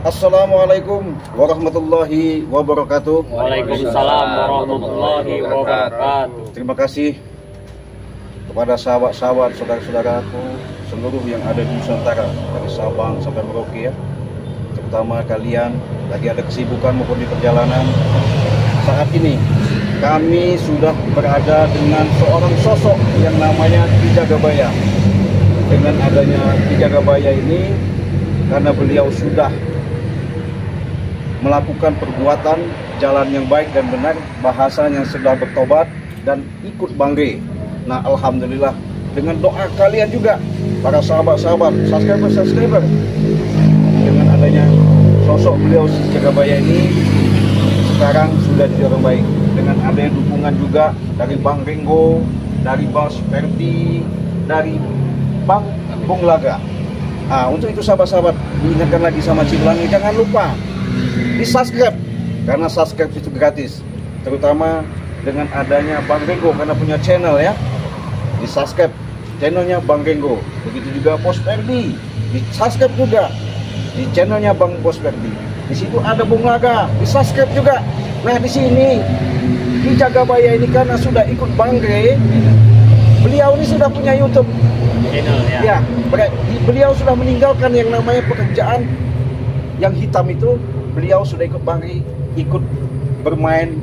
Assalamualaikum warahmatullahi wabarakatuh. Waalaikumsalam warahmatullahi wabarakatuh. Terima kasih kepada sahabat-sahabat, saudara-saudaraku seluruh yang ada di Nusantara, dari Sabang sampai Merauke ya. Terutama kalian lagi ada kesibukan maupun di perjalanan. Saat ini kami sudah berada dengan seorang sosok yang namanya Ki Jagabaya. Dengan adanya Ki Jagabaya ini, karena beliau sudah melakukan perbuatan jalan yang baik dan benar, bahasanya sudah bertobat dan ikut bangre. Nah, alhamdulillah dengan doa kalian juga para sahabat-sahabat, subscriber, dengan adanya sosok beliau Jagabaya ini sekarang sudah jadi orang baik. Dengan adanya dukungan juga dari Bang Renggo, dari Bang Sperti, dari Bang Bung Laga. Nah, untuk itu sahabat-sahabat, diingatkan lagi sama Cibelangi, jangan lupa di subscribe, karena subscribe itu gratis. Terutama dengan adanya Bang Renggo, karena punya channel ya, di subscribe channelnya Bang Renggo. Begitu juga Bos Ferdi, di subscribe juga di channelnya Bang Bos Ferdi. Di situ ada Bung Laga, di subscribe juga. Nah, di sini Ki Jagabaya ini karena sudah ikut bangre, beliau ini sudah punya YouTube Channel ya. Beliau sudah meninggalkan yang namanya pekerjaan yang hitam itu. Beliau sudah ikut bangre, ikut bermain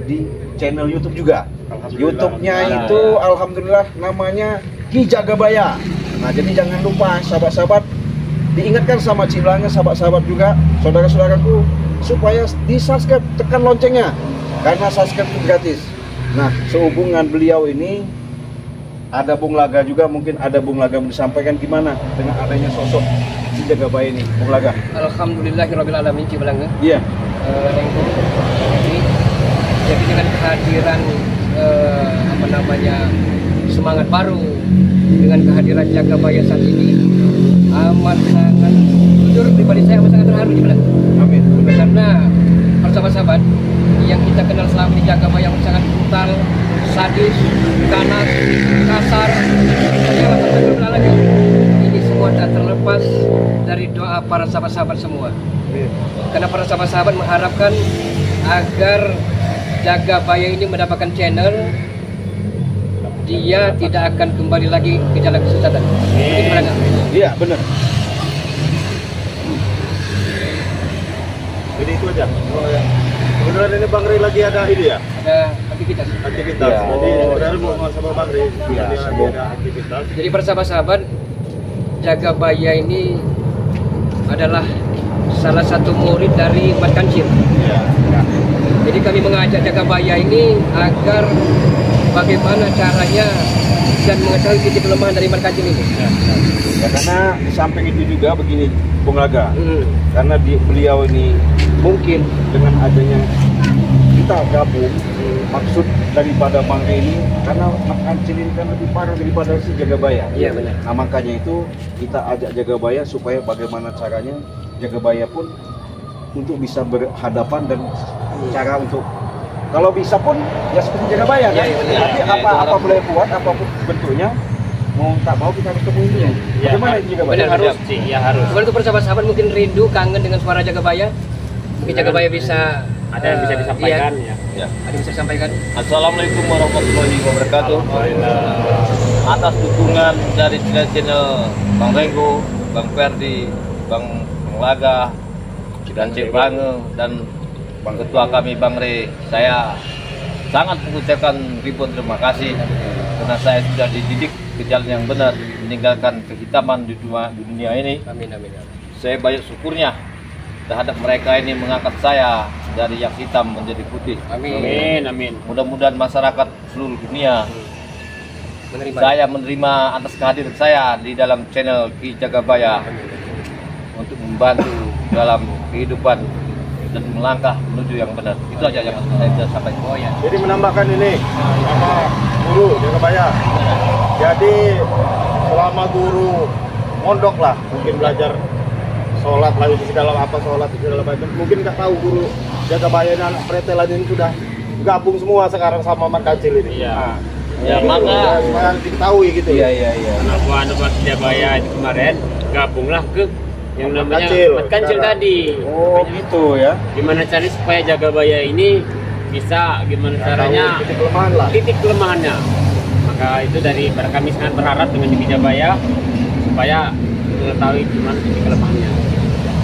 di channel YouTube juga. YouTube-nya itu alhamdulillah namanya Ki Jagabaya. Nah, jadi jangan lupa sahabat-sahabat, diingatkan sama Cibelangi, sahabat-sahabat juga, saudara-saudaraku, supaya di subscribe, tekan loncengnya, karena subscribe itu gratis. Nah, sehubungan beliau ini ada Bung Laga juga, mungkin ada Bung Laga mau disampaikan gimana dengan adanya sosok Ki Jagabaya ini, Bung Laga. Alhamdulillahirabbil alamin Cibelangi. Iya. Jadi dengan kehadiran semangat baru, dengan kehadiran Jagabaya saat ini, amat sangat, jujur pribadi saya amat sangat terharu Cibelangi. Amin. Karena sahabat-sahabat yang kita kenal selama ini, Jagabaya yang sangat brutal, sadis, ganas, kasar, ini semua tak terlepas dari doa para sahabat-sahabat semua. Karena para sahabat-sahabat mengharapkan agar Jagabaya ini mendapatkan channel, dia tidak akan kembali lagi ke jalan kesesatan. Iya, benar. Jadi itu aja. Oh, ya. Kebetulan ini Bang Rey lagi ada ini ya? Ada aktivitas. Aktivitas. Ya. Jadi saya mau sama Bang Rey. Ya, Jadi lagi ada aktivitas. Jadi para sahabat-sahabat, Jagabaya ini adalah salah satu murid dari Mat Kancil. Iya. Jadi kami mengajak Jagabaya ini agar bagaimana caranya dan mengetahui titik kelemahan dari Mat Kancil ini. Ya, karena di samping itu juga begini, Bung Laga. Karena beliau ini mungkin dengan adanya kita gabung, maksud daripada Bang Rey ini, karena Mat Kancil ini kan lebih parah daripada si Jagabaya. Iya, benar. Nah, makanya itu kita ajak Jagabaya supaya bagaimana caranya Jagabaya pun untuk bisa berhadapan dan cara untuk, kalau bisa pun ya seperti Jagabaya kan. Tapi apa boleh buat, apapun bentuknya, mau tak mau kita harus temui dulu. Bagaimana itu Jagabaya? Benar, harus. Ya harus. Kemudian untuk para sahabat-sahabat mungkin rindu, kangen dengan suara Jagabaya. Mungkin Jagabaya bisa Ada yang bisa disampaikan ya. Ya. Ada yang bisa disampaikan. Assalamualaikum warahmatullahi wabarakatuh. Atas dukungan dari channel Bang Renggo, Bang Ferdi, Bang Laga, dan Cibelangi, dan ketua kami Bang Rey, saya sangat mengucapkan ribuan terima kasih karena saya sudah dididik ke jalan yang benar, meninggalkan kehitaman di dunia ini. Amin, amin. Saya banyak syukurnya terhadap mereka ini mengangkat saya dari yang hitam menjadi putih. Amin. Amin. Mudah-mudahan masyarakat seluruh dunia Menerima. saya menerima atas kehadiran saya di dalam channel Ki Jagabaya untuk membantu dalam kehidupan dan melangkah menuju yang benar. Itu aja yang saya bisa sampaikan. Oh ya. Jadi menambahkan ini sama guru Jagabaya. Jadi selama guru mondok lah, mungkin belajar sholat lah, itu dalam apa sholat itu dalam apa, mungkin nggak tahu guru Jagabaya dan anak pretelan ini sudah gabung semua sekarang sama Mat Kancil ini. Iya. Nah, Ya, gitu, maka supaya diketahui gitu. Iya. Anak buah Jagabaya itu kemarin gabunglah ke Yang namanya Kancil. mat kancil tadi. Oh gitu ya. Gimana caranya supaya Jagabaya ini bisa gimana caranya Titik kelemahan lah. titik kelemahannya. Maka itu dari kami sangat berharap dengan Diki Jabaya supaya mengetahui gimana titik kelemahannya.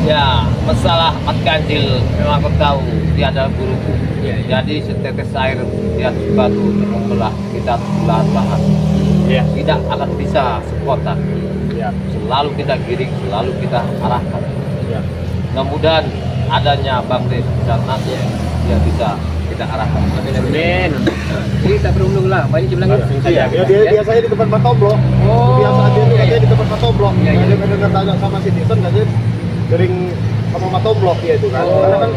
Ya, masalah mat kancil memang aku tahu dia adalah guruku. Jadi setetes air di atas batu membelah kita belahan-belahan. Ya. Tidak akan bisa sekotak. Ya. Selalu kita giring, selalu kita arahkan. Ya. Mudah-mudahan adanya Bang Des di sana dia bisa kita arahkan. Amin. Jadi tak perlu lah, banyak bilang gitu. Iya. Dia biasanya di tempat Matoblok. Oh, Biasa dia tuh iya, katanya iya. di tempat Matoblok. Iya, iya. Dia mendengar tanya sama citizen katanya sering sama Matoblok dia itu kan. Oh, Karena kan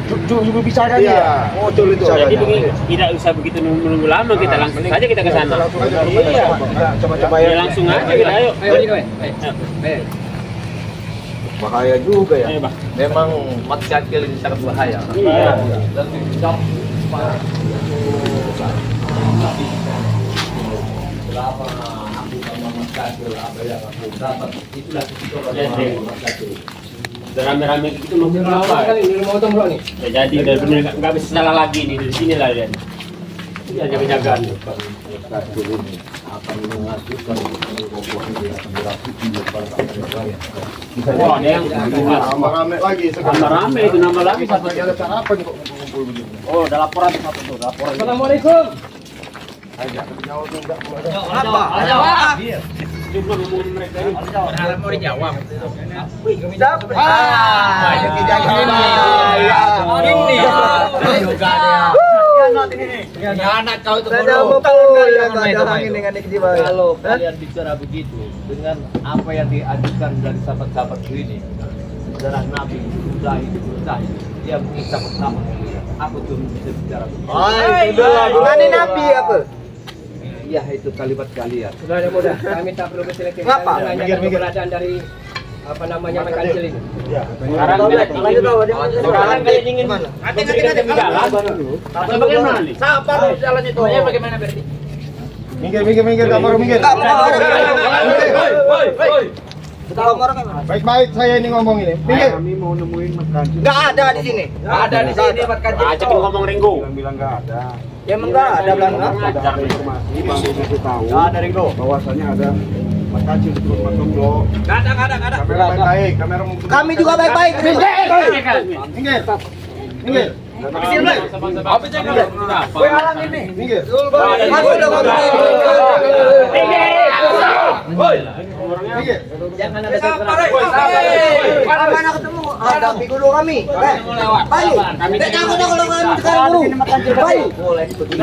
Juru bicaranya Iya. ya? Oh juru Jadi bicaranya. tidak usah begitu nunggu lama, kita langsung saja kita ke sana. langsung aja ke Iya. Coba-coba Ya ya. langsung aja kita ayo. Ayo, ini, Wei. Ayo. Bahaya juga ya. Ayo, Bah. Memang mat kancil ini sangat bahaya. Iya. Dan tidak selama aku sama mat kancil apa yang aku dapat itulah coba Iya, sama iya. mat kancil. Udah rame-rame gitu mau Ini apa? kali ini rumah utang bro nih. Ya jadi udah bener nggak bisa salah lagi nih di sini lah dia. Ya jaga-jagaan. Kancil ini akan mengajukan Wah, ada yang rame lagi sekarang. rame itu nambah lagi satu. Lagi ada cara apa nih kok ngumpul begini? Oh, ada laporan satu tuh, laporan. Assalamualaikum. Coba ngomongin mereka ini. Mau dijawab. anak kau itu kalau kalian bicara begitu dengan apa yang diajukan dari sahabat-sahabatku ini, darah Nabi sudah dia mengisap bersama. Aku tuh bisa bicara begitu. Ini Nabi apa? Iya, itu kalimat kalian. Sudah ada mudah. Kami tak perlu berselektif. Ngapa? Hanya keberadaan dari apa namanya mat kancil ini. Sekarang sekarang kalian ingin memberikan kebijakan baru. Atau bagaimana nih? Siapa jalan itu? Bagaimana berarti? Minggir kamar minggir. Baik-baik saya ini ngomong ini. Minggir. Kami mau nemuin Mas Kancil. Enggak ada di sini. Enggak ada di sini mat kancil. Ajakin ngomong Ringo. Bilang nggak ada. Ya emang enggak ada bilang apa? Ngajar nih. Informasi Bang Des tahu. Nggak ada Ringo. Bahwasanya ada Mas Kancil di tempat Matoblok. Enggak ada. Kamera baik-baik. Kamera Kami juga baik-baik. minggir. Minggir. Apa sih kalau Gue halang ini. Minggir. Aku udah ngomong. Minggir. Jangan ada mana ketemu? Ada guru kami. Bayu. Aku udah kalau kami sekarang guru. Bayu.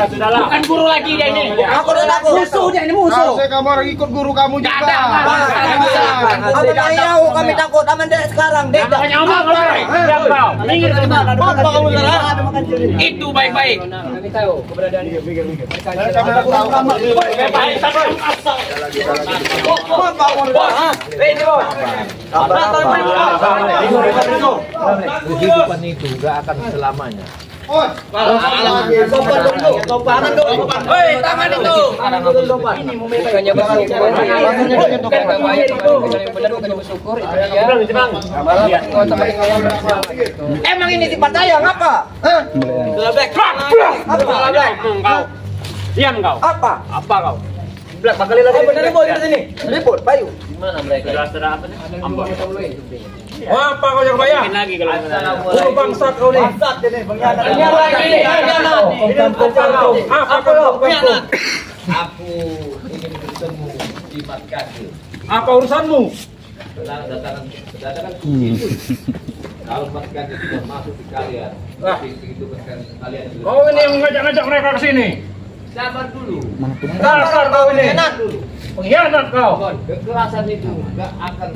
Sudahlah. Bukan guru lagi dia ini. Aku udah laku. Musuh dia ini musuh. Saya kamu harus ikut guru kamu juga. Apa tahu kami takut aman deh sekarang. Dek. Makanya omong kalau diam kau. Minggir dari mana? Itu baik-baik. Kami tahu keberadaan mat kancil. Kamera tahu. Baik, tapi asal. Kehidupan itu nggak akan selamanya. Tangan itu. Ini bukannya bersih. Benar bukannya bersyukur itu dia. Malah kau tak pakai ngomong. Emang ini sifat saya ngapa? Hah? Apa? Kau. Diam kau. Apa? Apa kau? Black bakal lagi. Benar ribut di sini. Ribut, Bayu. Di mana mereka? Jelas ada apa nih? Ambon. Apa kau yang bayar? Mungkin lagi kalau Guru bangsat kau nih. Bangsat ini, pengkhianat. Apa kau pengkhianat? Aku ingin bertemu di mat kancil. Apa urusanmu? Kedatangan itu. Kalau mat kancil sudah masuk di kalian, begitu kalian Kau ini yang ngajak-ngajak mereka ke sini. sabar dulu. Dasar kau ini. Pengkhianat dulu. Pengkhianat kau. Kekerasan itu nggak akan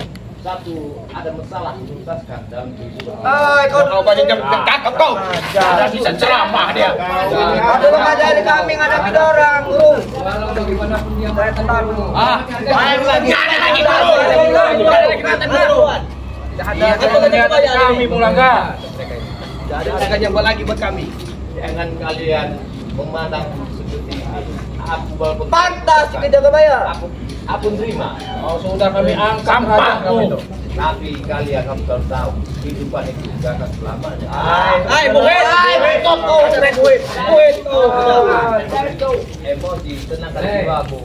ada masalah menuntaskan dalam kehidupan. Kau banyak jam kau. Ada bisa ceramah dia. Ada mengajari kami ngadapi orang, guru. Walau bagaimanapun dia mantan guru. Ada lagi guru. Ada lagi mantan guru. Kami Mulangga. Tidak ada sengaja buat lagi buat kami. Jangan kalian memandang seperti ini. Aku walaupun Pantas kita bayar. aku nerima. Oh sudah kami angkat. Sampahmu. Tapi kalian harus tahu, kehidupan itu tidak akan selamanya. Emosi, tenangkan jiwamu.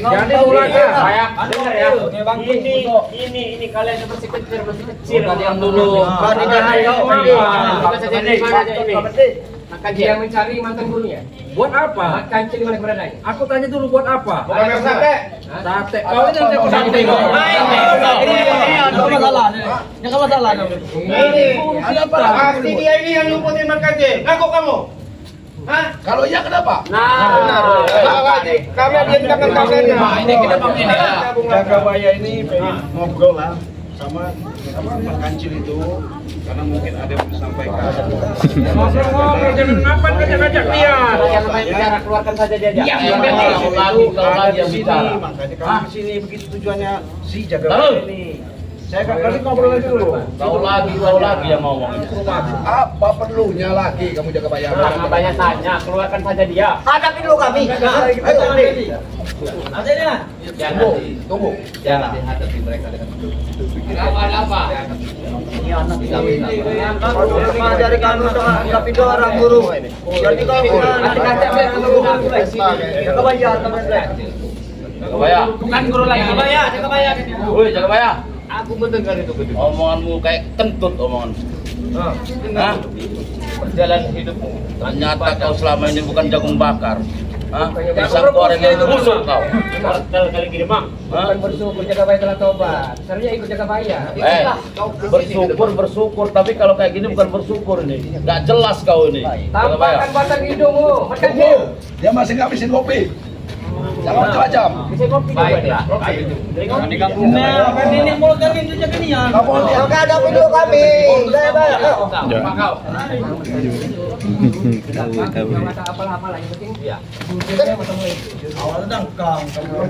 Jadi ulang ya, saya dengar ya. Ini kalian masih kecil. Yang dulu. Dia mencari mantan gurunya. Buat apa? Kancil di mana keberadaannya? Aku tanya dulu buat apa? Bukan sate. Sate. Kau ini yang sate. Jangan masalah. Ada apa? Pasti dia ini yang lumputin Markanjil. Ngaku kamu. Hah? Kalau iya kenapa? Benar. Kami diajarkan kabarnya. Ini kita pakai ini. Jagabaya ini pengen ngobrol lah sama Pak Kancil itu karena mungkin ada yang disampaikan. Ngobrol-ngobrol jangan ngapain ngajak-ngajak dia. Yang main bicara keluarkan saja dia. Kalau lagi yang Sini, bicara. makanya kami kesini begitu tujuannya si Jagabaya ini. Saya kali ngobrol lagi dulu. Kau lagi yang ngomong. Apa perlunya lagi kamu jaga bayar? Jangan banyak tanya, keluarkan saja dia. Hadapi dulu kami. Tunggu. Jangan dihadapi mereka dengan ada apa? Mengajari kami untuk hadapi orang guru. Jadi kau jaga bayar. Jagabaya. Bukan guru lagi. Jagabaya. Woi, Jagabaya. Aku mendengar itu gede. Omonganmu kayak kentut omonganmu. Hah? Perjalanan hidupmu. Ternyata kau selama ini bukan jagung bakar. Hah? Bisa goreng itu busuk kau. Kali gini bang. Bukan bersyukur Jagabaya telah tobat. Seharusnya ikut Jagabaya. Bersyukur, tapi kalau kayak gini bukan bersyukur ini. Nggak jelas kau ini. Tampakkan batang hidungmu. Kancil. Dia masih ngabisin kopi. Jangan macam-macam. Bisa kopi Baiklah. Ini mulut kami itu jadi ni ya. Kamu hadapi dulu kami. Kau. Apalah yang penting. Iya. Awal dangkang.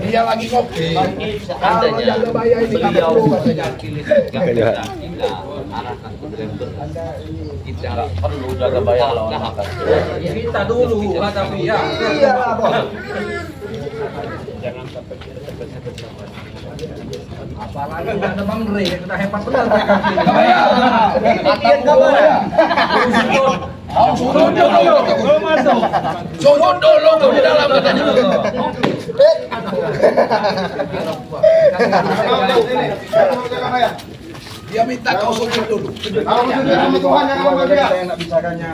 Dia lagi kopi. Seandainya beliau pilih kita arahkan ke direktur, kita nggak perlu jaga bayar lawan makan. Kita dulu hadapi ya. Jangan sampai kita bersama. Apalagi ada Bang Rey, kita hebat benar mereka. Surut dulu kau di dalam katanya. Dia minta kau sujud dulu. Kalau sujud sama Tuhan jangan sama dia. Saya enak bicaranya.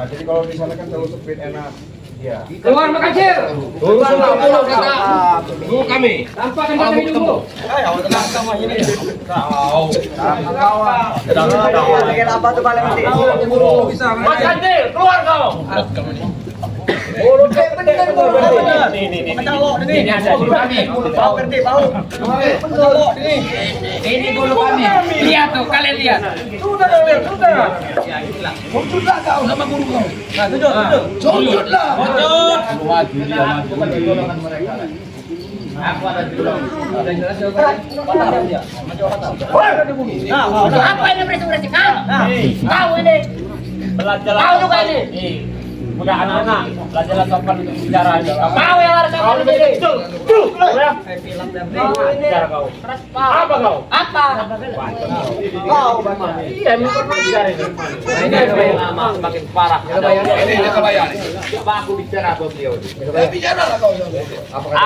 Jadi kalau misalnya kan terlalu sempit enak. Ya. Keluar Kancil. Guru kami. Tampakkan batang hidungmu. Apa tuh paling penting? Mas Kancil, keluar kau. Ini ada guru kami. Ini guru kami. Lihat tuh, kalian lihat. Sujudlah kau sama guru kau. Sujudlah. Aku ada di dalam. Apa ini bersih-bersih? Kau ini. Belajar. Kau juga ini. Udah anak-anak, belajar sopan untuk bicara. Kau yang harus aku ini. Bicara kau. Apa kau? Apa? Kau Iya, memang bicara itu. Ini semakin lama semakin parah. ini jaga bayar. Apa aku bicara buat beliau? Bicara lah kau.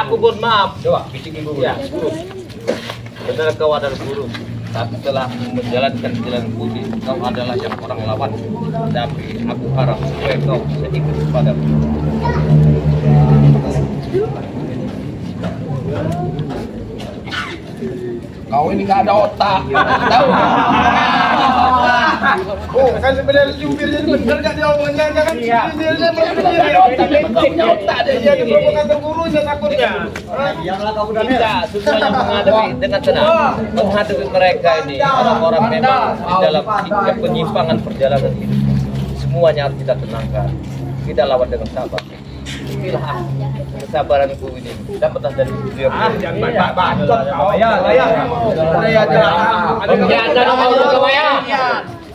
Aku pun maaf. Coba bisikin guru. Ya, guru. Benar kau adalah guru. Tapi telah menjalankan jalan budi, kau adalah yang orang lawan. Tapi aku harap supaya kau sedikit kepadamu. Kau ini nggak ada otak. Tahu? Oh, kan sebenarnya jubir jadi benar nggak dia omongnya kan? Dia otak deh. jadi provokator gurunya takutnya. Kita semuanya menghadapi dengan tenang, menghadapi mereka ini orang-orang memang di dalam penyimpangan perjalanan hidup. Semuanya harus kita tenangkan. Kita lawan dengan sabar. Inilah kesabaranku ini dapatlah dari beliau. Jangan bacot kau.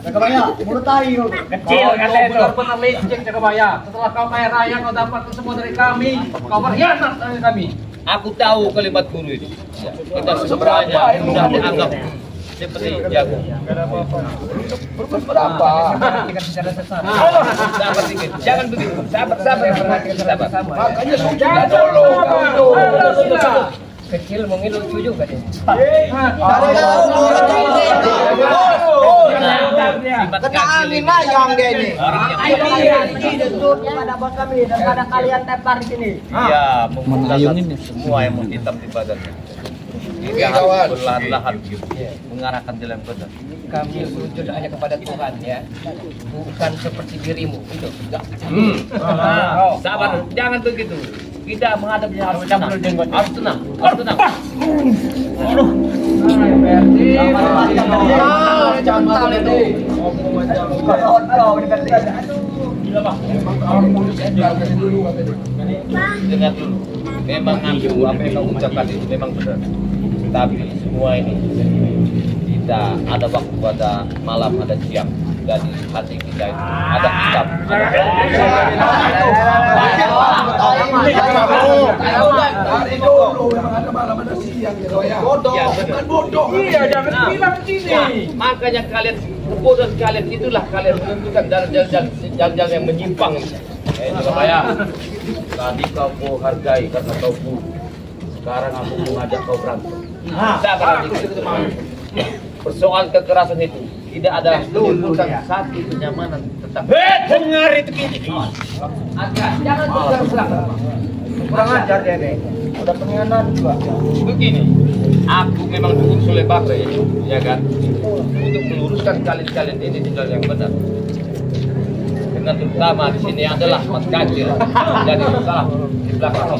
Jagabaya, mulut tai kau. Kecil kalian itu. Benar licik Jagabaya. Setelah kau kaya raya, kau dapatkan semua dari kami. Kau berkhianat dari kami. Aku tahu kalimat guru ini. Ya, kita semuanya sudah dianggap seperti jago. Berapa? Sabar dikit, jangan begitu. Sabar. Makanya sudah dulu. Kecil mungkin lucu juga deh. Kenalin lah yang dia ini. Daripada bos kami, daripada kalian tepar di sini. Iya, memudahkan semua yang menghitam di badannya. Dia harus perlahan-lahan mengarahkan jalan benar. Kami sujud hanya kepada Tuhan ya, bukan seperti dirimu itu. Sabar, jangan begitu. Kita menghadapinya harus tenang. Harus tenang. Dengar dulu. Memang aku apa yang kau ucapkan itu memang benar. Tapi semua ini kita ada waktu, ada malam, ada siang. Dari hati kita itu ada kitab. Dari dulu ada malam ada siang gitu ya. Bodoh. Iya, jangan bilang begini. Makanya kalian kebodohan kalian itulah kalian menentukan jalan-jalan yang menyimpang. Surabaya, tadi kau hargai karena kau guru. Sekarang aku mengajak kau berantem. Sabar dikit. Persoalan kekerasan itu tidak ada menimbulkan satu kenyamanan tetap. Dengar itu gini. Jangan bergerak. Kurang ajar dia nih. Udah pengkhianat juga. Begini, aku memang diutus oleh Bapak ya kan, untuk meluruskan kalian ini di jalan yang benar. Dengan terutama di sini adalah Mas Kacil, jadi salah di belakang.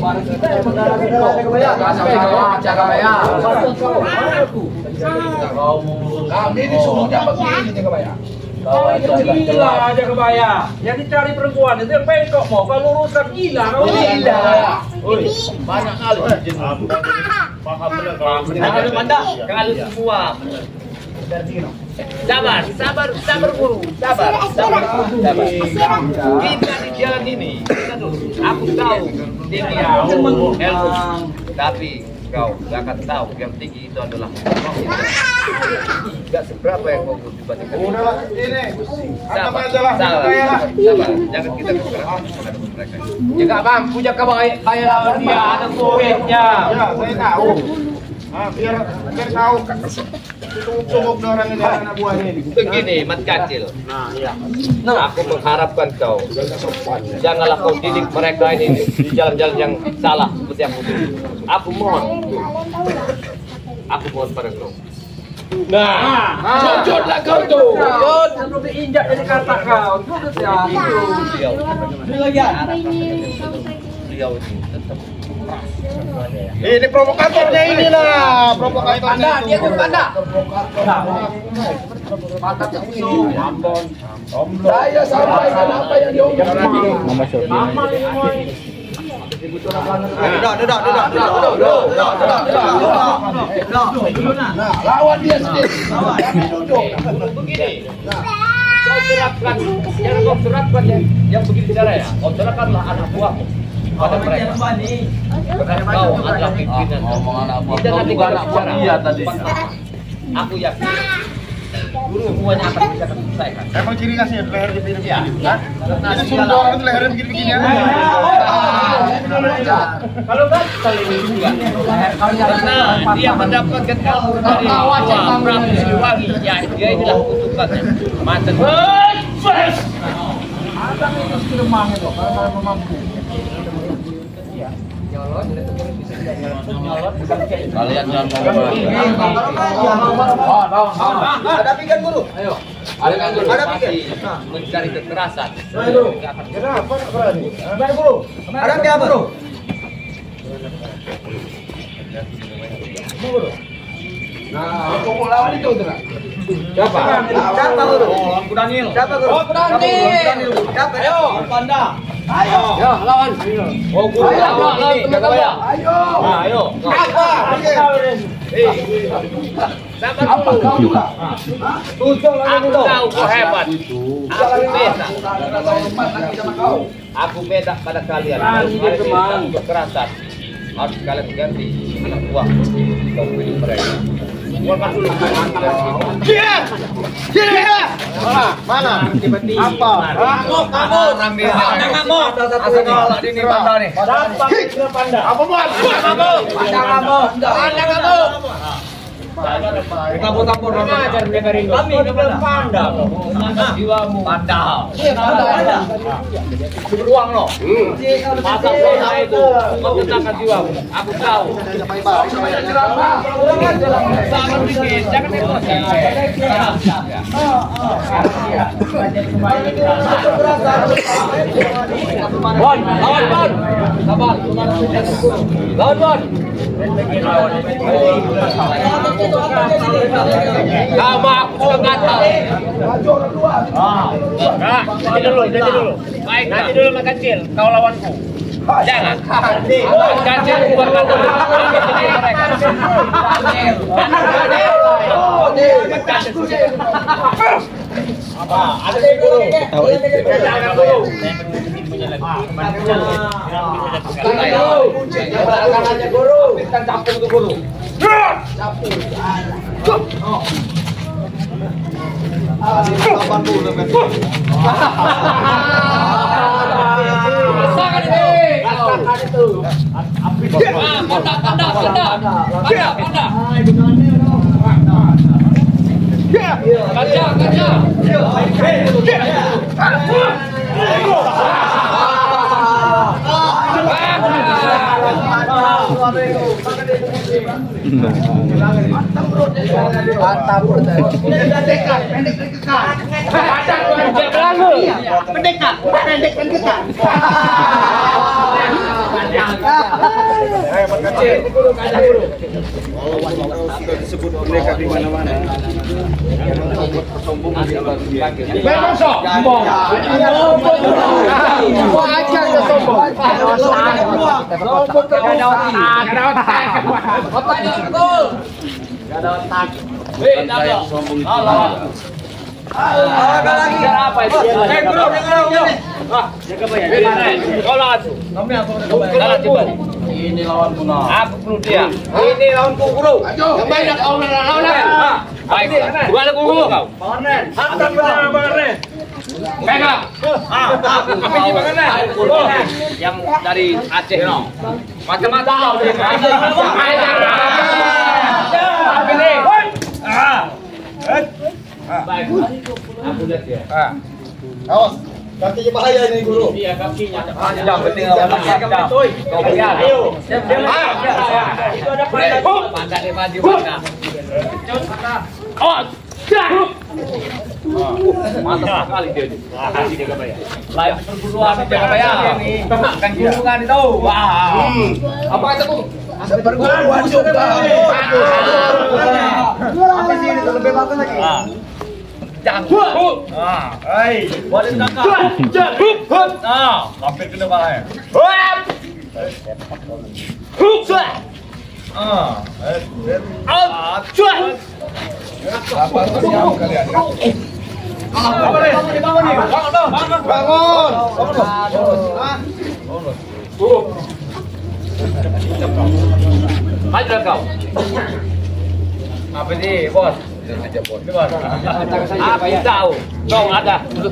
Kami disuruhnya begini Jagabaya. Gila aja kebaya. Yang dicari perempuan itu yang bengkok mau. Kalau urusan gila, kau gila. Banyak kali. Jangan lupa kalian semua. Sabar guru. Sabar. Kita di jalan ini, aku tahu tinggi ilmu, tapi kau gak akan tahu yang tinggi itu adalah gak seberapa yang kau dibandingkan. Sabar, jangan kita kekerasan menghadapi mereka. Ya gak mampu jaga kayak lawan dia, ada duitnya. Ya, saya tahu. Biar tahu sungguh orang ini anak buahnya ini. Begini, Mat Kacil. Aku mengharapkan kau janganlah kau didik mereka ini di jalan-jalan yang salah seperti yang itu. Aku mohon pada kau. Jujurlah kau tuh. Sebelum diinjak jadi kata kau. Beliau itu tetap keras. Ini provokatornya inilah, provokatornya. Dia tuh panda. Saya sampaikan apa yang diomongkan. Nah, lawan dia sendiri. Begini. Kau terapkan, jangan kau terapkan yang begini cara ya. Kau terapkanlah anak buahmu pada mereka. Karena kau adalah pimpinan. Tidak nanti kau bicara. Aku yakin guru semuanya akan bisa selesaikan. Emang ciri khasnya leher begini Ya. Ini suruh orang itu lehernya begini-begini ya. Kalau kan kali ini juga. Karena dia mendapatkan ilmu dari Prabu Siliwangi. Ya, dia inilah kutukannya. Mantan. Kalian jangan Hadapi kan guru. Ayo. Hadapi. Mencari kekerasan. Kenapa enggak berani? Hadapi apa guru? Nah, mau lawan itu tuh. Siapa guru? Lampu Daniel. Siapa guru? Siapa? Ayo, panda. Ayo. Ya, lawan. Oh, guru lawan ini. Ayo. Ayo. Apa? Sabar dulu. Aku tahu kau hebat. Aku beda pada kalian. Kekerasan. harus kalian ganti uang untuk hidup mereka. Mana? Apa? Apa buat? Tampur-tampur ajar mereka rindu. Kami belum pandang. Jiwamu pandang. Beruang loh. Masa saya itu kau gunakan jiwamu. Aku tahu. Jangan dikit, jangan emosi. Bon, lawan Bon. Sabar. Lawan Bon. Sama aku sudah gatal. Nanti dulu. Baik, nanti dulu Mak Kecil. Kau lawanku. Jangan. Kecil keluarkan dulu. Ada sih guru. Jangan guru. Jangan aja guru. Bintang campur tuh guru. Campur. Sudah disebut mereka di mana-mana. Persombongan di alam dunia. Memang sombong. Ajar ya sombong. Ini lawanku nah. Aku perlu dia. Ini lawanku guru. Yang banyak kau lawan. Baik. Gua ada guru kau. Banganen. Hantam banganen. Pegang. Apa ini banganen? Yang dari Aceh no. Macam-macam. Ini. Baik. Aku lihat ya. Awas, kakinya bahaya nih guru. Iya kakinya. Jam penting jam. Kau lihat. Ayo. Itu ada pandang di maju pandang. Oh. Mantap sekali dia. Kasih dia Gabaya. Lain perburuan di Gabaya. Kan hubungan itu. Wah. Apa itu, Bung? Perburuan juga. Apa sih ini lebih bagus lagi? Jangan. Hai. Buat kakak. Hampir kena balanya. Maju kau. Apa ini, Bos? Aku tahu kau ada aku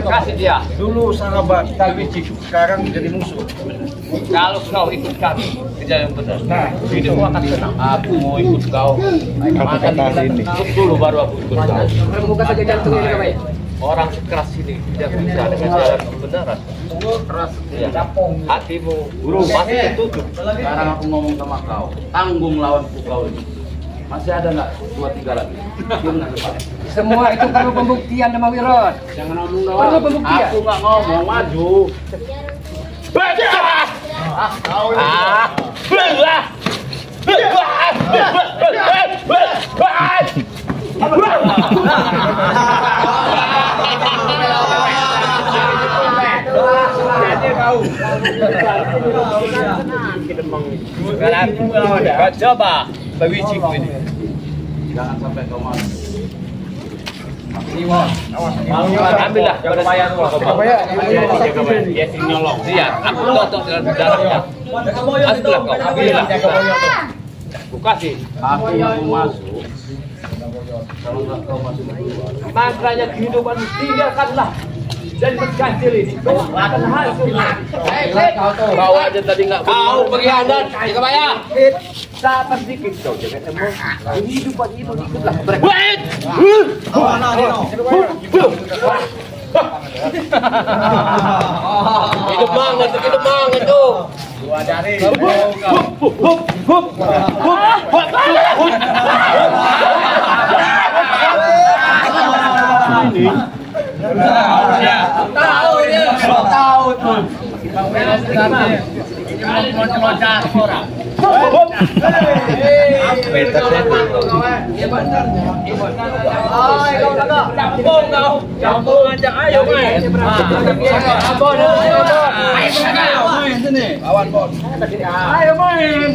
kasih dia. Dulu sahabat, tapi sekarang jadi musuh. Kalau kau ikut kami kerja yang benar, hidupmu akan tenang. Aku mau ikut kau. Maka ini dulu baru aku ikut kau. Buka saja jantung ini Gabaya. Orang sekeras ini tidak bisa dengan jalan kebenaran. Keras, ya. Hatimu guru masih tertutup. Sekarang aku ngomong sama kau, tanggung lawan kau ini. Masih ada nggak 2-3 lagi? Semua itu perlu pembuktian nama Wirot. Jangan ngomong doang. Perlu pembuktian. Aku nggak ngomong, maju. Coba bagi ciku ini. Jangan sampai kau masuk. Ambillah Jagabaya tuh. Jagabaya, Dia sering nyolong. Iya, aku totok dengan darahnya. Ambillah kau. Ambillah. Buka sih. Aku yang masuk. Makanya kehidupan tinggalkanlah dan berkancil ini. Akan hasilnya. Kau aja tadi nggak. Kau pengkhianat. Jagabaya. Sabar sedikit kau jangan emosi. Kehidupan itu ikutlah mereka. Hidup mang itu. Dua dari. Tahu tuh. Loncat orang. Campur aja ayo main. Lawan bos. Ayo main.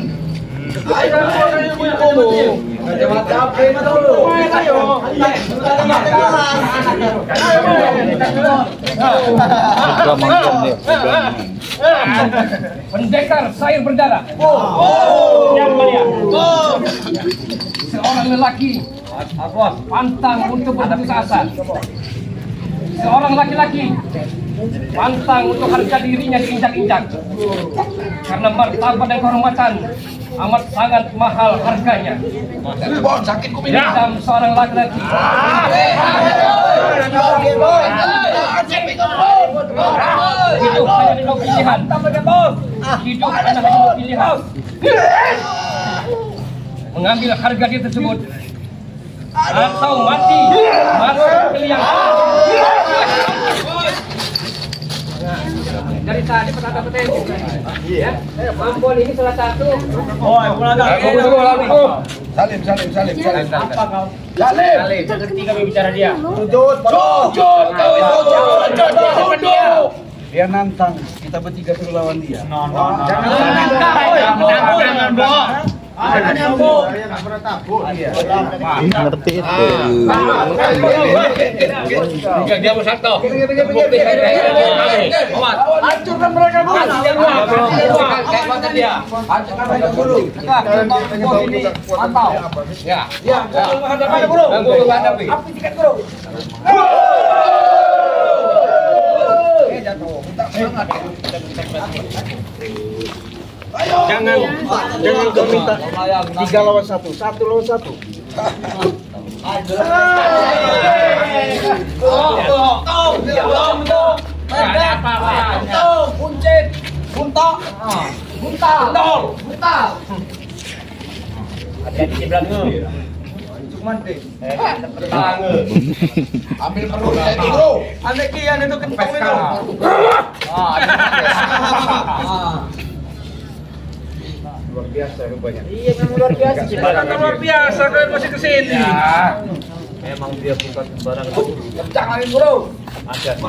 Pendekar sayur berdarah. Yang mulia. Seorang lelaki pantang untuk berputus asa. Seorang laki-laki pantang untuk harga dirinya diinjak-injak. Karena martabat dan kehormatan amat sangat mahal harganya. Dalam seorang laki-laki hidup hanya dua pilihan. Hidup hanya dua pilihan. Mengambil harga diri tersebut atau mati masuk ke liang. Dari tadi petanda petensi. Ya, Mambon ini salah satu. Salim. Apa kau? Salim. Ketika bicara dia. Sujud. Dia nantang, kita bertiga suruh lawan dia. Jangan, Ngerti itu. Dia mau satu. Hancurkan mereka dulu. Hancurkan dia. Hancurkan mereka dulu. Mantap. Ya. Ya. Menghadapi bro. Menghadapi. Api tiket bro. Jangan kau minta 3 lawan 1, 1 lawan 1. Hati-hati di belakang. Ambil perlu itu bro. Anak kian itu kentong itu. Luar biasa rupanya. Iya, memang luar biasa. Luar biasa kau masih kesini. Emang dia bukan sembarang. Kencang lagi bro. Ada.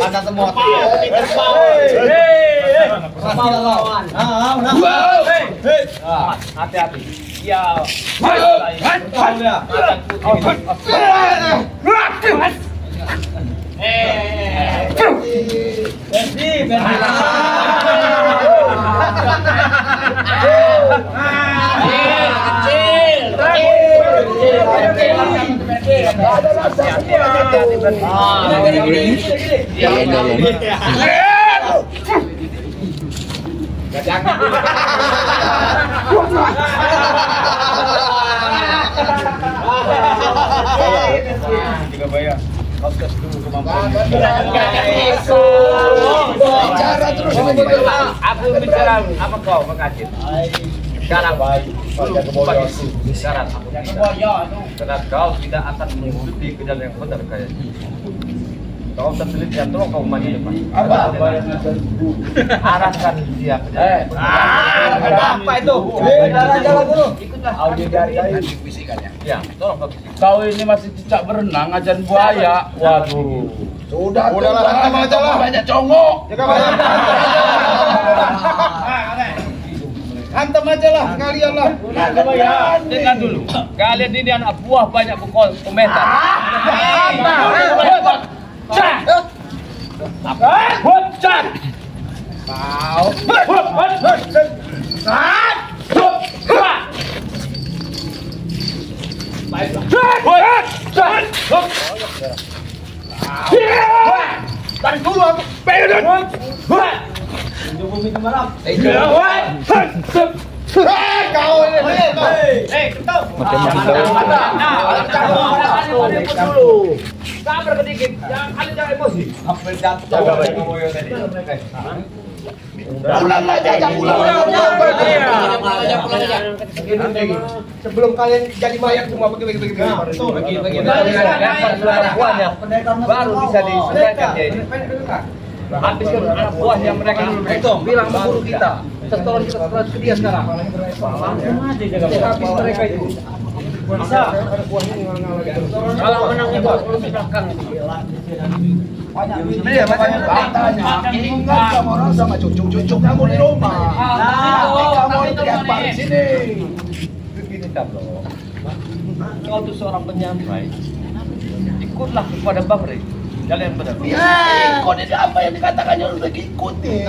Pandang semua. Hati-hati. Ya. Jagabaya, kau tes dulu kemampuan. Bicara terus. Aku bicara apa kau mengajit? Sekarang sekarang aku tidak. Karena kau tidak akan mengikuti ke jalan yang benar kayaknya. Kau terselip jatuh kau maju depan. Apa? Arahkan dia ke jalan. Apa itu? Jalan dulu. Ya, tolong kau ini masih cicak berenang, ajaran buaya. Waduh. Udahlah, hantam aja lah. Banyak congok. Hantam aja lah, sekalian lah. Dengar dulu. Kalian ini anak buah banyak berkomentar. Tarik dulu aku. Kau ini. Sabar sedikit, jangan emosi. Pulang aja. Sebelum kalian jadi mayat semua bagi. Baru bisa diselesaikan dia ini. Habiskan anak buahnya mereka Bilang sama guru kita. Setoran kita setelah ke dia sekarang. Habis mereka itu. Bisa. Kalau menang itu harus di belakang. Iya, makanya ini enggak sama orang sama cucu-cucu kamu di rumah. Kamu lihat di sini. begini Tablo. Kau tuh seorang penyampai. Ikutlah kepada Bang Rey. Jalan yang benar. Kau ini apa yang dikatakannya harus diikuti.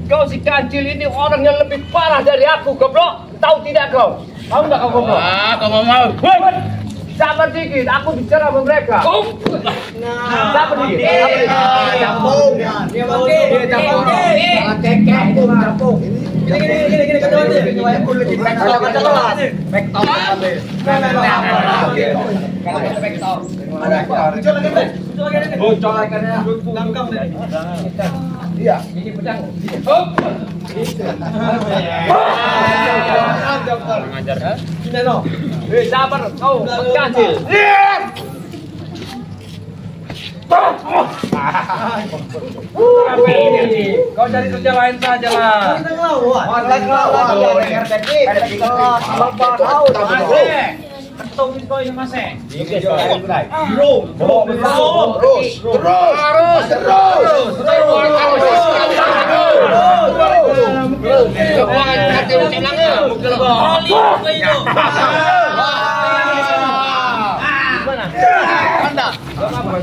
Kau si kancil ini orang yang lebih parah dari aku, goblok. Tahu tidak kau? Tahu nggak kau goblok? Kau mau. Sabar dikit, aku bicara sama mereka. Sabar dikit. Sabar kau kecil. Kau cari kerja lain saja lah.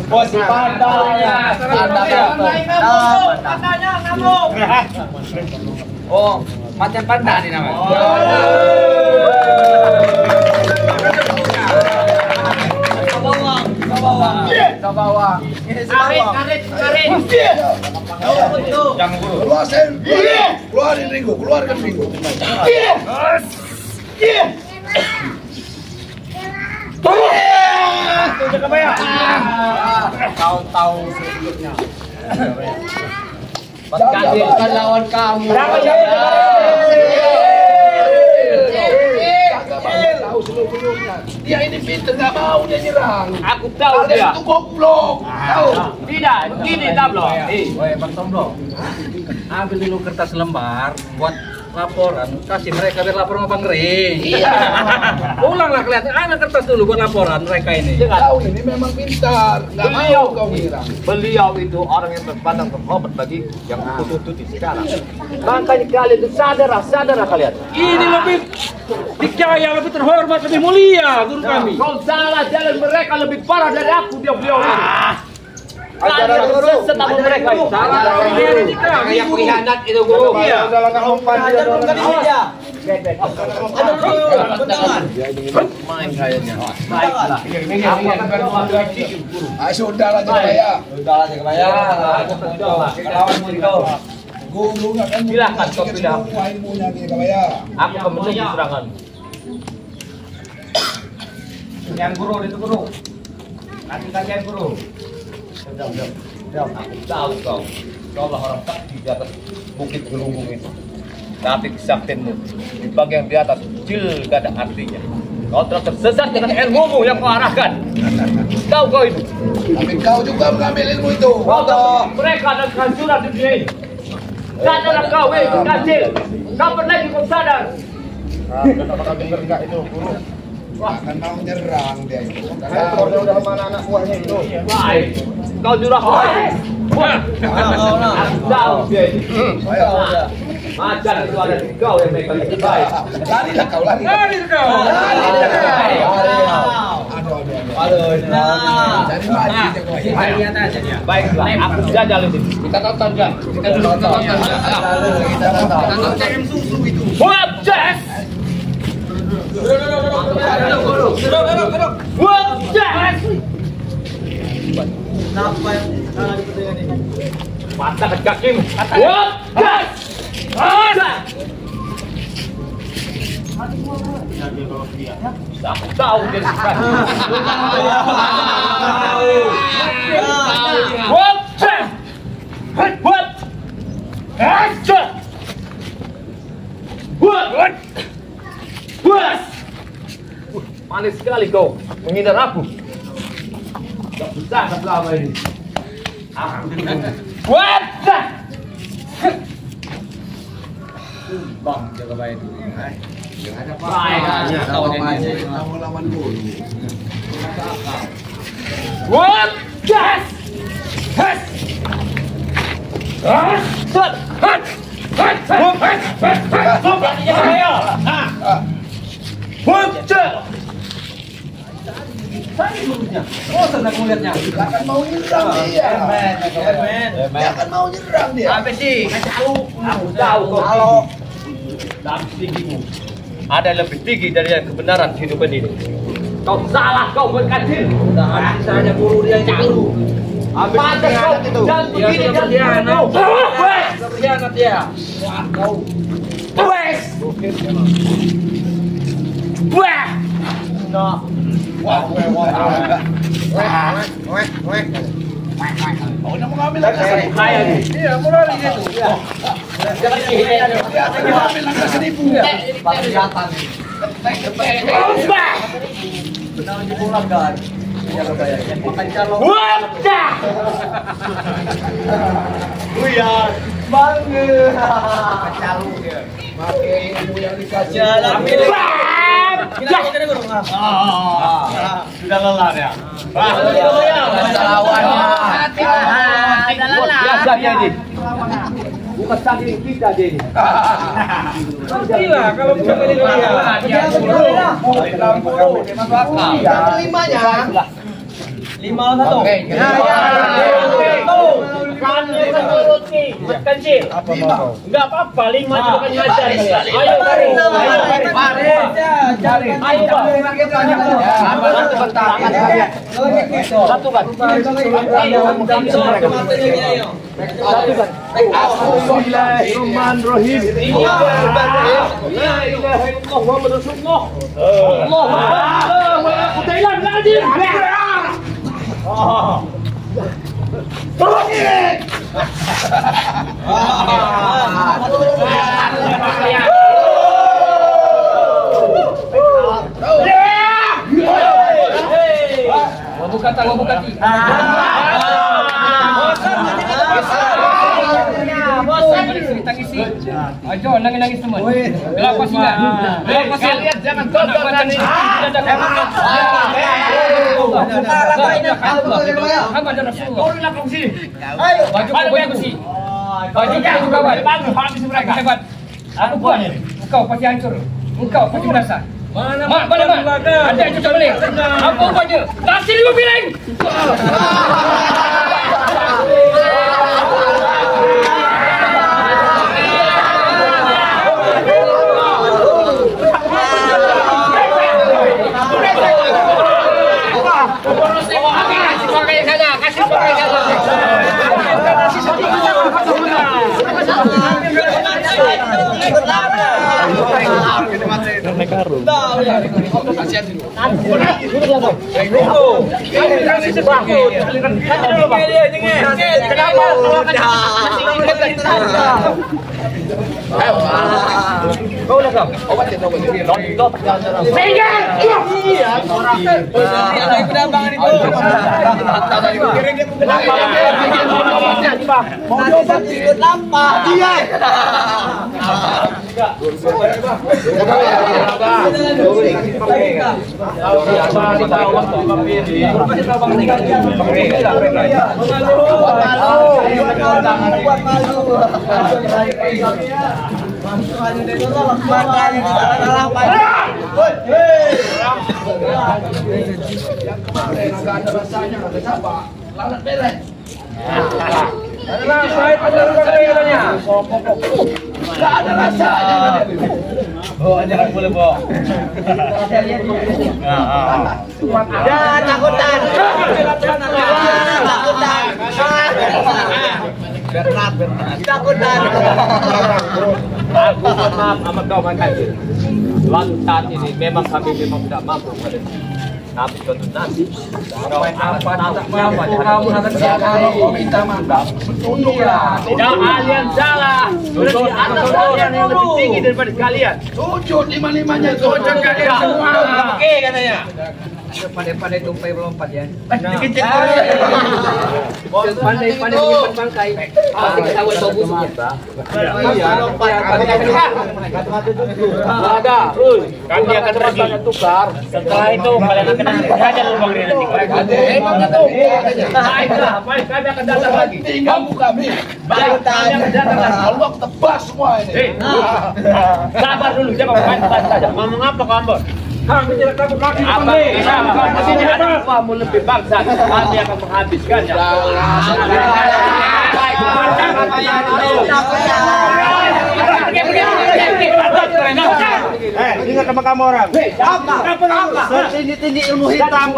Bos pandanya. Oh, macan panda ini namanya. Bawang. Ini karet. Jangan guru. Keluarin Ringo, keluarkan Ringo. Tahu sebelumnya. Bukan lawan kamu. Tahu sebelumnya. Dia ini pintar, nggak mau dia nyerang. Aku tahu Kalian dia. itu goblok. Tahu? Tidak, begini Tablo. Bang Tomblo, ambil dulu kertas lembar buat laporan, kasih mereka biar lapor sama Bang Rey. Iya. Pulanglah kelihatan, ambil kertas dulu buat laporan mereka ini. Tahu ini memang pintar, nggak mau kau nyerang. Beliau itu orang yang terpandang terhormat bagi yang kutututi sekarang. Makanya kalian itu sadar kalian. Ini lebih dikaya, lebih terhormat, lebih mulia guru kami. Kau salah, jalan mereka lebih parah dari aku dia-beliau ini. Kalian sesat sama mereka itu. Kayak pengkhianat itu guru. Iya. Dalam umpan dia. Main kayaknya. Baiklah. Sudahlah Jaya. Guru nggak kan? Silakan kau pilih. Semua ilmunya Jaya. Aku akan menunggu serangan. Yang guru itu guru. Kaki-kakian guru. Aku tahu kau. Kau lah orang sakti di atas bukit gelunggung itu. Tapi kesaktianmu di bagian di atas kecil gak ada artinya. Kau telah tersesat dengan ilmumu yang kau arahkan. Tahu kau itu? Tapi kau juga mengambil ilmu itu. Kau tahu mereka dan kehancuran di dunia ini. Sadarlah kau, kecil. Kapan lagi kau sadar? Nggak bakal denger nggak itu guru. Wah, kan mau nyerang dia itu. Udah mana anak buahnya itu? Baik. Kau jurah. Wah. Tahu dia ini. Ajar itu ada di kau yang baik baik. Larilah kau, lari. Lari kau. Aduh. Jadi mati dia kau. Lihat aja dia. Baiklah, aku jajal itu. Kita tonton kan. Kita tonton. Kita tonton. Cem susu itu. Buat jas. Buat jas. Kenapa yang salah di ini? Mata ke kakimu. Buat jas. Aku tahu dia suka. Buat jas. Buat. Jas. Buat. Buat. Manis sekali kau menghindar aku. Gak bisa selama ini. Aku buat. Bang, jaga baik dulu. Baik. Kamu lawan dulu. Buat. Gas. Has. Set. Hat. Hat. Oh, senang melihatnya. Dia akan mau nyerang dia. Dia akan mau nyerang dia. Apa sih? Aku tahu kau tapi tinggimu ada lebih tinggi dari yang kebenaran kehidupan ini. Kau salah, kau berkacil. Saya guru dia jauh. Pantas kau dan begini dan berkhianat. Berkhianat dia. Wes. Wah. Oh, udah mau ngambil langkah seribu. Iya, mulai gitu. Dia mau ngambil langkah seribu. Kelihatan. Benar di bola kan. Jaga bayar. Makan calon. Wah. Buyar. Bangga. Calon dia. Pakai ilmu yang dikasih. Sudah lelah ya. Biasa dia ini. Bukan saking kita dia ini. Gila, kalau bukan ini dia. Limanya. 5 satu. Kan menurut nih, kecil. Enggak apa-apa, 5 juga kan ngajar. Ayo cari. Ayo Bang. Satu kan. Bismillahirrahmanirrahim. La ilaha illallah Muhammadur Rasulullah. Allahu Akbar. Kudailan lagi. Mau buka ti. Tangisi. Ajo nangis teman. Gelap singa. Kalian jangan tonton ini. Aku buat. Engkau pasti hancur. Engkau pasti merasa. Mana ada yang coba balik. Apa aja? Kasih 5 piring. Mau coba ikut apa? Dia. Jangan boleh bohong. Jangan takutan. Takutan. Aku mohon maaf sama kau makan. Lalu saat ini memang kami tidak mampu pada tapi suatu nanti kau kamu kalau minta maaf tidak kalian salah. Berarti ada kalian yang lebih tinggi daripada kalian. Sujud lima-limanya, sujud kalian semua. Oke katanya. Pandai-pandai tumpai melompat ya. Dikit-dikit. Pandai-pandai menyimpan bangkai. Pasti ketahuan bau busuknya. Ada. Kami akan pergi tukar. Setelah itu kalian akan hajar lubang ini nanti. Emang itu. Baiklah, kami akan datang lagi. Tinggalmu kami. Baik, kami akan datang lagi. Allah tebas semua ini. Sabar dulu, jangan main saja. Ngomong apa kamu? Kami tidak takut kaki kamu lebih bangsa. Kami akan menghabiskannya. Ingat sama kamu orang. Tinggi ilmu hitam.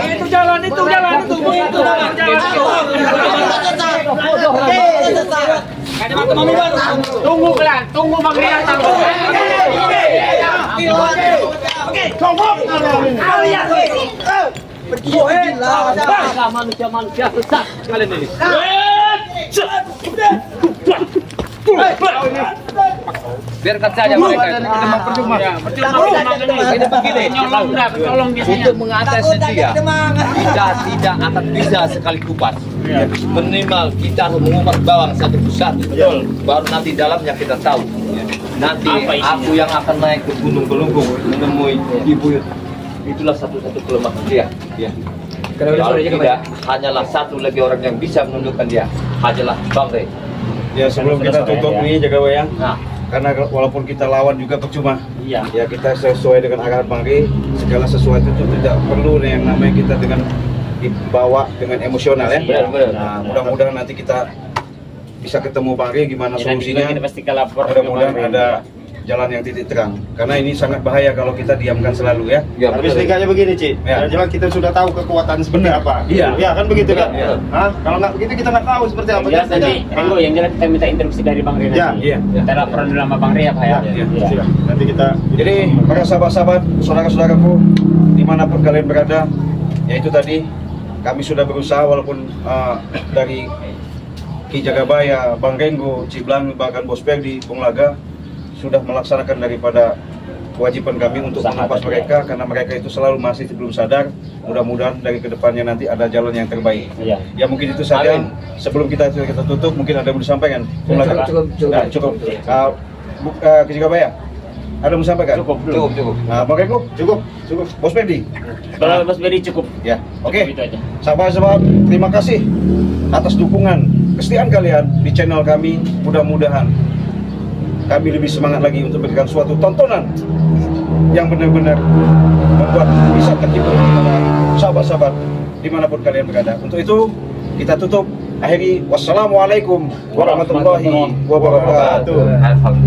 Itu jalan. Tunggu kalian, tunggu Bang Rian. Manusia sesat kalian ini. Biarkan saja mereka. Ini begini. Untuk mengatasi dia, kita tidak akan bisa sekali kupas. Minimal kita harus mengupas bawang satu persatu. Baru nanti dalamnya kita tahu. Nanti aku yang akan naik ke Gunung Gelunggung menemui ibu. Itulah satu-satu kelemahan dia. Kalau tidak, hanyalah satu lagi orang yang bisa menundukkan dia. Hanyalah Bang Rey. Ya sebelum kita tutup nih jaga wayang. Nah, Karena walaupun kita lawan juga percuma. iya. Ya kita sesuai dengan arahan Bang Rey, segala sesuatu itu tidak perlu yang namanya kita dengan dibawa dengan emosional ya. Benar. Nah, mudah-mudahan nanti kita bisa ketemu Bang Rey gimana solusinya. Kita pasti lapor. Mudah-mudahan ada jalan yang titik terang. Karena ini sangat bahaya kalau kita diamkan selalu ya. Ya, Tapi setidaknya begini, Ci. Ya. Jelas kita sudah tahu kekuatan sebenarnya apa. Iya. Ya kan begitu kan? Iya. Hah? Kalau nggak begitu kita nggak tahu seperti apa. Ya tadi, Tunggu yang jelas kita minta interupsi dari Bang Rey. Ya. Iya. Kita laporan dulu sama Bang Rey apa ya? Iya. Siap. Nanti kita. Jadi para sahabat-sahabat, saudara-saudaraku dimanapun kalian berada, yaitu tadi kami sudah berusaha walaupun dari Ki Jagabaya, Bang Renggo, Ciblang, bahkan Bos Perdi, Bung Laga sudah melaksanakan daripada kewajiban kami untuk melepas mereka karena mereka itu selalu masih belum sadar. Mudah-mudahan dari kedepannya nanti ada jalan yang terbaik. Iya. Ya mungkin itu saja. Sebelum kita tutup, mungkin ada yang mau disampaikan. Bung Laga? Nah, cukup. Ki Jagabaya, ada yang mau disampaikan? Cukup. Nah, Bang Renggo? Cukup. Bos Perdi? Kalau Mas Beri cukup. Ya, oke. Itu aja. Sahabat-sahabat, terima kasih atas dukungan kesetiaan kalian di channel kami. Mudah-mudahan kami lebih semangat lagi untuk memberikan suatu tontonan yang benar-benar membuat bisa terhibur kepada sahabat-sahabat dimanapun kalian berada. Untuk itu kita tutup. Akhiri, wassalamualaikum warahmatullahi wabarakatuh. Alhamdulillah.